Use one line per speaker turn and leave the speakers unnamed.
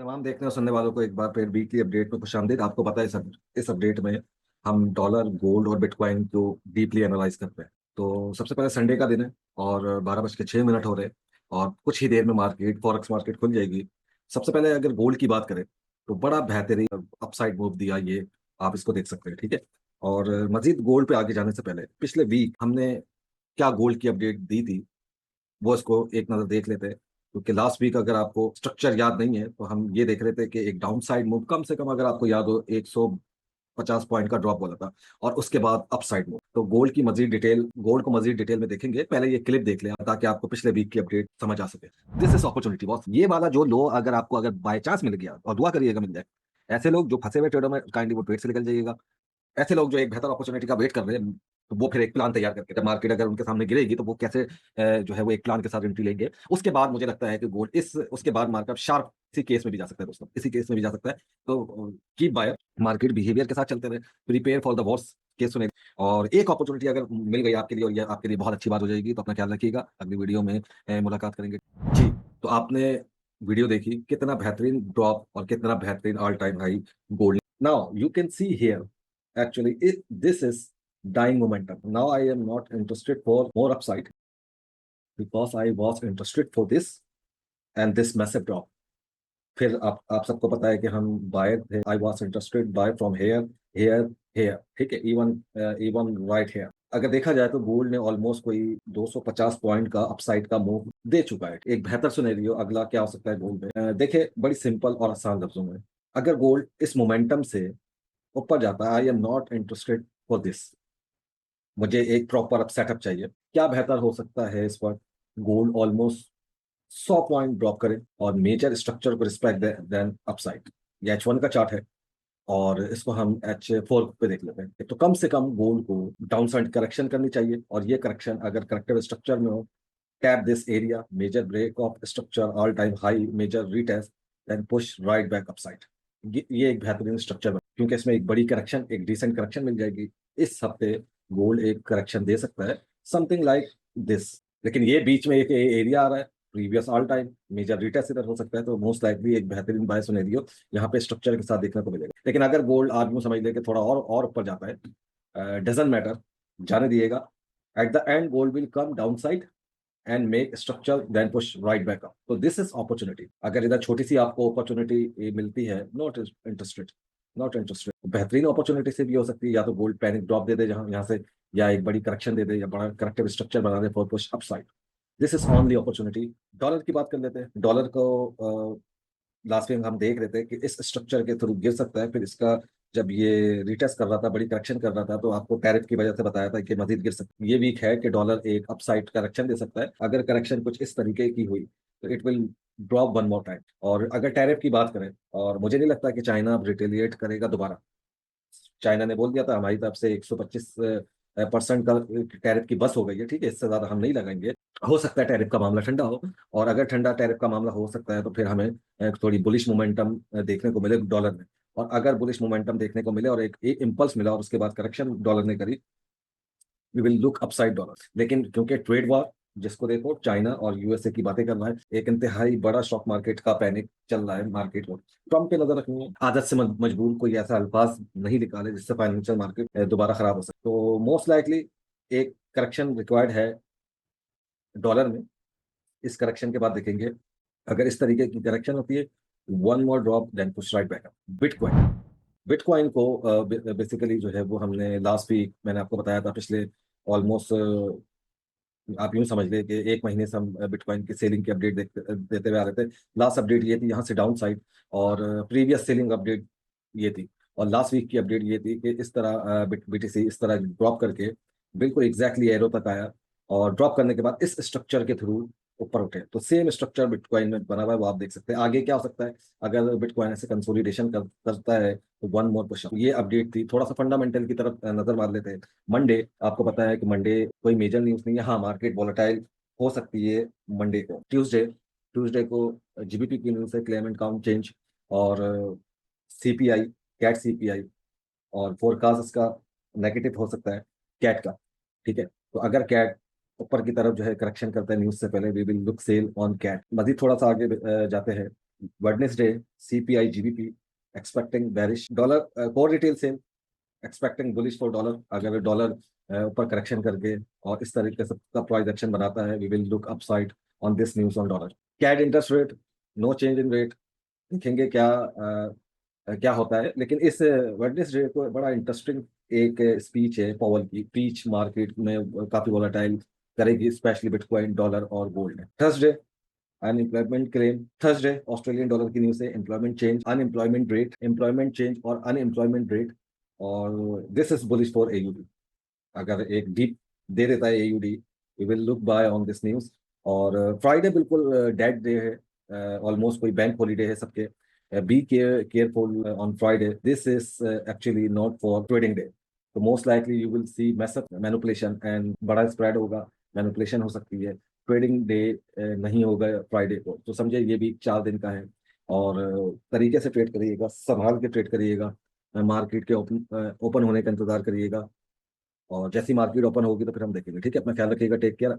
तमाम देखने और सुनने वालों को एक बार फिर वीकली अपडेट में खुशामदीद। आपको पता है इस अपडेट में हम डॉलर, गोल्ड और बिटकॉइन को डीपली एनालाइज करते हैं। तो सबसे पहले संडे का दिन है और 12:06 हो रहे हैं और कुछ ही देर में मार्केट, फॉरेक्स मार्केट खुल जाएगी। सबसे पहले अगर गोल्ड की बात करें तो बड़ा बेहतरीन अपसाइड मूव दिया ये, आप इसको देख सकते हैं। ठीक है। और मजीद गोल्ड पे आगे जाने से पहले पिछले वीक हमने क्या गोल्ड की अपडेट दी थी वो इसको एक नजर देख लेते हैं। क्योंकि लास्ट वीक अगर आपको स्ट्रक्चर याद नहीं है तो हम ये देख रहे थे कि एक डाउन साइड मूव, कम से कम अगर आपको याद हो 150 पॉइंट का ड्रॉप बोला था, और उसके बाद अप साइड मूव। तो गोल्ड को मजीद डिटेल में देखेंगे। पहले ये क्लिप देख लें ताकि आपको पिछले वीक की अपडेट समझ आ सके। This is opportunity boss. ये वाला जो लो अगर बाय चांस मिल गया, और दुआ करिएगा मिल जाए, ऐसे लोग जो फंसे हुए ट्रेडर में काइंडली वो ट्रेड से निकल जाइएगा। ऐसे लोग जो एक बेहतर अपॉर्चुनिटी का वेट कर रहे हैं तो वो फिर एक प्लान तैयार करके, जब मार्केट अगर उनके सामने गिरेगी तो वो कैसे जो है वो एक प्लान के साथ एंट्री लेंगे। उसके बाद मुझे लगता है कि गोल्ड इस उसके बाद मार्केट शार्प इसी केस में भी जा सकता है दोस्तों, इसी केस में भी जा सकता है। तो कीप बायर, मार्केट बिहेवियर के साथ चलते रहे, prepare for the worst case सुने। और एक अपॉर्चुनिटी अगर मिल गई आपके लिए और ये आपके लिए बहुत अच्छी बात हो जाएगी, तो अपना ख्याल रखिएगा। अगली वीडियो में मुलाकात करेंगे जी। तो आपने वीडियो देखी, कितना बेहतरीन ड्रॉप और कितना बेहतरीन all time high gold. Now you can see here, actually this is dying momentum. Now I am not interested for more upside because I was interested for this and this massive drop. फिर आप सबको पता है कि हम buyer थे। I was interested buy from here, here, here. ठीक है, इवन इवन राइट हेयर। अगर देखा जाए तो गोल्ड ने ऑलमोस्ट कोई 250 पॉइंट का अपसाइड का मूव दे चुका है। एक बेहतर सिनेरियो अगला क्या हो सकता है गोल्ड में, देखिए बड़ी सिंपल और आसान लफ्जों में, अगर गोल्ड इस मोमेंटम से ऊपर जाता है, I am not interested for this. मुझे एक प्रॉपर अप सेटअप चाहिए। क्या बेहतर हो सकता है इस वक्त, गोल्ड ऑलमोस्ट 100 पॉइंट ड्रॉप करे और मेजर स्ट्रक्चर को रिस्पेक्ट देन अपसाइड। ये H1 का चार्ट है और इसको हम H4 पे देख लेते हैं। तो कम से कम गोल्ड को डाउन साइड करेक्शन करनी चाहिए, और ये करेक्शन अगर करेक्टिव स्ट्रक्चर में हो, tap this area, major break of structure, all time high, major retest, then push right back upside. ये एक बेहतरीन स्ट्रक्चर है क्योंकि इसमें एक बड़ी करेक्शन, एक डिसेंट करेक्शन मिल जाएगी। इस हफ्ते गोल्ड एक करेक्शन दे सकता है, समथिंग लाइक दिस। लेकिन ये बीच में एक एरिया आ रहा है, previous all time major retest इधर हो सकता है। तो मोस्ट लाइकली एक बेहतरीन बाय सिनेरियो यहाँ पे स्ट्रक्चर के साथ देखने को मिलेगा। लेकिन अगर गोल्ड आप यूं समझ ले कि थोड़ा और ऊपर जाता है, डजंट मैटर, जाने दिएगा। At the end gold will come down side and make structure then push right back up. तो दिस इज अपॉर्चुनिटी। अगर इधर छोटी सी आपको अपॉर्चुनिटी मिलती है, नॉट इंटरेस्टेड, नॉट इंटरेस्टेड। बेहतरीन अपॉर्चुनिटी से भी हो सकती है, या तो गोल्ड पैनिक ड्रॉप दे दे जहां यहाँ से, या एक बड़ी करेक्शन दे दे, या बड़ा करेक्टिव स्ट्रक्चर बना दे for push upside. This is only opportunity. Dollar की बात कर लेते हैं। डॉलर को लास्ट वीक हम देख रहे थे कि इस स्ट्रक्चर के थ्रू गिर सकता है। फिर इसका जब ये रिटेस्ट कर रहा था, बड़ी करेक्शन कर रहा था, तो आपको टैरिफ की वजह से बताया था कि मजीद गिर सकता है। ये वीक है कि डॉलर एक अपसाइड करेक्शन दे सकता है। अगर करेक्शन कुछ इस तरीके की हुई तो it will drop one more time. और अगर टैरिफ की बात करें, और मुझे नहीं लगता कि चाइना अब रिटेलिएट करेगा दोबारा। चाइना ने बोल दिया था हमारी तरफ से 125% का टैरिफ की बस हो गई है। ठीक है, इससे ज्यादा हम नहीं लगाएंगे। हो सकता है टैरिफ का मामला ठंडा हो, और अगर ठंडा टैरिफ का मामला हो सकता है तो फिर हमें थोड़ी बुलिश मोमेंटम देखने को मिले डॉलर में। और अगर बुलिश मोमेंटम देखने को मिले और एक इम्पल्स मिला और उसके बाद करेक्शन डॉलर ने करी, we will look upside dollar. लेकिन क्योंकि ट्रेड वॉर, जिसको देखो चाइना और यूएसए की बातें कर रहा है, एक इंतहाई बड़ा स्टॉक मार्केट का पैनिक चल रहा है मार्केट में। ट्रम्प पे नजर रखनी है। आदत से मजबूर कोई ऐसा अल्फाज नहीं निकाले जिससे फाइनेंशियल मार्केट दोबारा खराब हो सके। तो मोस्ट लाइकली एक करेक्शन रिक्वायर्ड है डॉलर में। इस करेक्शन के बाद देखेंगे, अगर इस तरीके की करेक्शन होती है, one more drop then push right back up. Bitcoin, bitcoin को बेसिकली जो है वो हमने लास्ट वीक मैंने आपको बताया था। पिछले ऑलमोस्ट आप यूं समझ ले कि एक महीने से हम बिटकॉइन की सेलिंग की अपडेट देते हुए आ रहे थे। लास्ट अपडेट ये थी यहाँ से डाउन साइड, और प्रीवियस सेलिंग अपडेट ये थी, और लास्ट वीक की अपडेट ये थी कि इस तरह बीटीसी इस तरह ड्रॉप करके बिल्कुल एग्जैक्टली एरो तक आया, और ड्रॉप करने के बाद इस स्ट्रक्चर के थ्रू ऊपर उठे। तो सेम स्ट्रक्चर बिटकॉइन में बना हुआ है, वो आप देख सकते हैं। आगे क्या हो सकता है, अगर बिटकॉइन ऐसे कंसोलिडेशन करता है तो वन मोर पुश। ये अपडेट थी। थोड़ा सा फंडामेंटल की तरफ नजर मार लेते हैं। मंडे, आपको पता है कि मंडे कोई मेजर न्यूज नहीं है। हाँ, मार्केट वॉलेटाइल हो सकती है मंडे को। ट्यूसडे, ट्यूसडे को जीबीपी की न्यूज है, क्लेम एंड काउंट चेंज, और सीपीआई, कैट सीपीआई, और फोरकास्ट इसका नेगेटिव हो सकता है कैट का। ठीक है, तो अगर कैट ऊपर की तरफ जो है करेक्शन करता है न्यूज से पहले, we will look sale on cat. मजीद थोड़ा सा आगे जाते हैं। Wednesday CPI GBP expecting bearish dollar core retail sale expecting bullish for dollar. अगर डॉलर ऊपर करेक्शन करके और इस तरीके से का प्राइस एक्शन बनाता है, we will look upside on this news on dollar. CAD interest rate, no change in rate, देखेंगे क्या होता है। लेकिन इस वेडनेसडे को बड़ा इंटरेस्टिंग एक स्पीच है पॉवल की, पीच मार्केट में काफी वोलाटाइल करेगी, स्पेशली बिटकॉइन, डॉलर और gold. Thursday unemployment claim, Thursday Australian dollar की न्यूज है, employment change, unemployment rate, employment change और अनएम्प्लॉयमेंट रेट। और this is bullish for AUD. अगर एक डीप दे देता है AUD, we will look buy on this news. और फ्राइडे बिल्कुल डेड डे है, ऑलमोस्ट कोई बैंक हॉलीडे है सबके। Be careful on Friday, this is actually not for trading day. तो most likely you will see massive manipulation and बड़ा spread होगा, manipulation हो सकती है। ट्रेडिंग डे नहीं होगा फ्राइडे को, तो समझे ये भी 4 दिन का है। और तरीके से ट्रेड करिएगा, संभाल के ट्रेड करिएगा, मार्केट के ओपन होने का इंतजार करिएगा। और जैसी मार्केट ओपन होगी तो फिर हम देखेंगे। ठीक है, अपना ख्याल रखिएगा, टेक केयर।